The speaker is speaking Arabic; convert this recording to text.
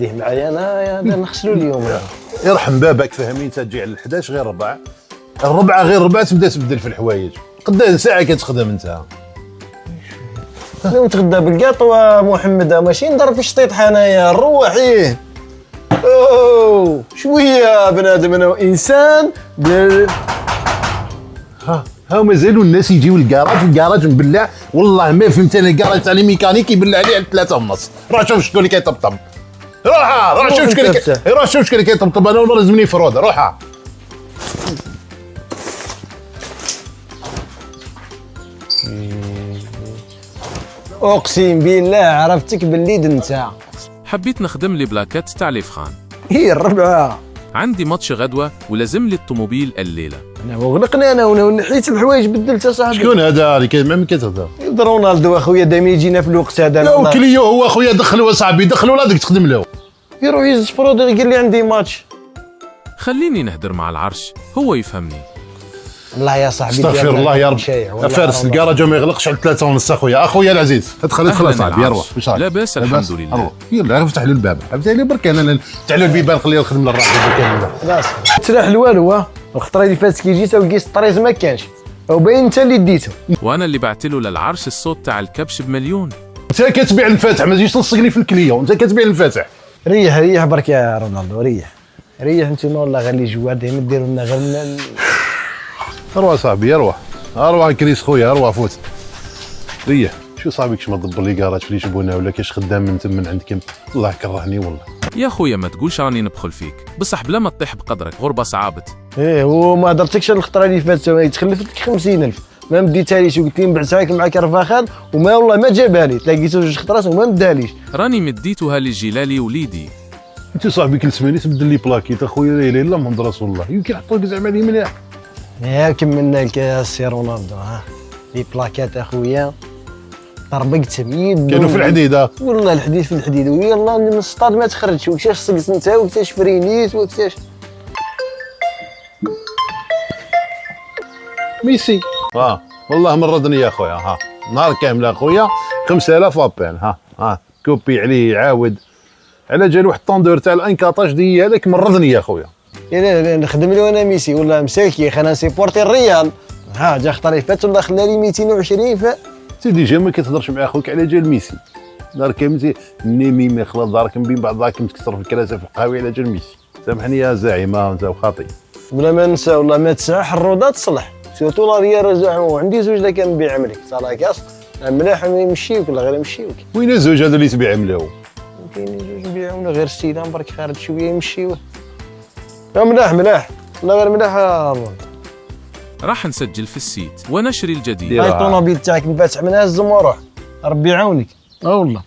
ديه معايا انا نغسلو اليوم. يرحم بابك فهمني، انت تجي على 11 غير ربع، الربعه غير ربع تبدا تبدل في الحوايج، قدام ساعه كتخدم انت. انا نتغدى بالكاطو محمد، ماشي نضرب في الشطيط حنايا، روحي. اوه شويه بنادم انا انسان ديال. ها مازالوا الناس يجيو الكراج مبلع، والله ما فهمت انا الكراج تاع لي ميكانيك يبلع عليه على 3:30. روح شوف شكون اللي كيطبطب، روح شوف شكون اللي كيطبطب، انا ولا لازمني فروده. روح اقسم بالله عرفتك بالليد انت. حبيت نخدم لي بلاكات تاع ليفخان. هي الربعه عندي ماتش غدوه ولازم لي الطوموبيل الليله. انا وغلقني انا ونحيت الحوايج بدلت صاحبي. شكون هذا اللي مع من كتهضر؟ رونالدو اخويا دائما يجينا في الوقت هذا. لا وكليو هو اخويا، دخلوا اصاحبي دخلوا لا ديك تخدم له، يروح يزج فرود قال لي عندي ماتش. خليني نهدر مع العرش هو يفهمني. الله يا صاحبي استغفر الله يا رب. فارس الكراج ما يغلقش على 3:30 اخويا العزيز. ادخل صاحبي يروح. واش راك؟ لاباس الحمد لله. يلا افتح له الباب، عاوتاني لي برك انا تاع له البيبان خليه يخدم للراجل برك. خلاص تلاح والو. الخطره اللي فاتت كي جيت وقيس الطريز ما كانش، وباين انت اللي ديته. وانا اللي بعت له للعرش الصوت تاع الكبش ب1,000,000. انت كتبيع الفاتح، ما تجيش تلصقني في الكليو، انت كتبيع الفاتح. ريح برك يا رونالدو، ريح انتوما والله غير لي جوار دائما ديروا لنا غير. اروح صاحبي اروح كريس خويا، اروح فوت ريح. شو صاحبي كش ما تدبر لي كراج في لشبونه ولا كاش خدام من عندكم، الله كرهني والله. يا خويا ما تقولش راني نبخل فيك، بصح بلا ما تطيح بقدرك، غربه صعابت. ايه وما هضرتكش الخطره اللي فاتت تخلفت لك 50,000 ما مديتهاليش، وقلت لي نبعثها لك معاك رفاخان وما والله ما جابها لي، تلاقيتو جوج خطرات وما مداليش. راني مديتها لجلالي وليدي. انت صاحبي كل سمانه تبدل لي بلاكيت اخويا، لا اله الا محمد رسول الله، يمكن حطوا لك زعما لي مليح. يا كملنا لك يا سي رونالدو. لي بلاكات اخويا طربقتهم يد كانوا في الحديده والله، الحديد في الحديد، ويلا من السطاد ما تخرجش، وكتاش صقت انت وكتاش فرينيت وكتاش ميسي. والله مرضني يا خويا. نهار كامل اخويا 5000 ابان. كوبي عليه عاود على جال واحد الطوندور تاع الانكاطاج دي هذاك مرضني يا خويا. لا نخدم له انا ميسي ولا مساكي، انا سيبورتي الريال. جا خطر فات والله خلى لي 220 سيدي جا ما كتهضرش مع خوك على جال ميسي. دار كامل نيمي ما خلاص دارك من بين بعضاكم تكسر في الكراسه في القهوه على جال ميسي. سامحني يا زعيمه انت وخاطي. بلا ما ننسى والله ما تسع حروده تصلح، سيرتو لا ريال زعما عندي زوج اللي كنبيع عمري صلاكاس ملاح يمشيوك ولا غير يمشيوك. وين الزوج هذا اللي تبيع عملاو؟ كاين زوج نبيعهم غير السيدان برك خارج شويه يمشيوه. ملاح لا غير ملاح. راح نسجل في السيت ونشري الجديد. هاي الطوموبيل تاعك مفاتح منها الزم وروح، ربي يعاونك. والله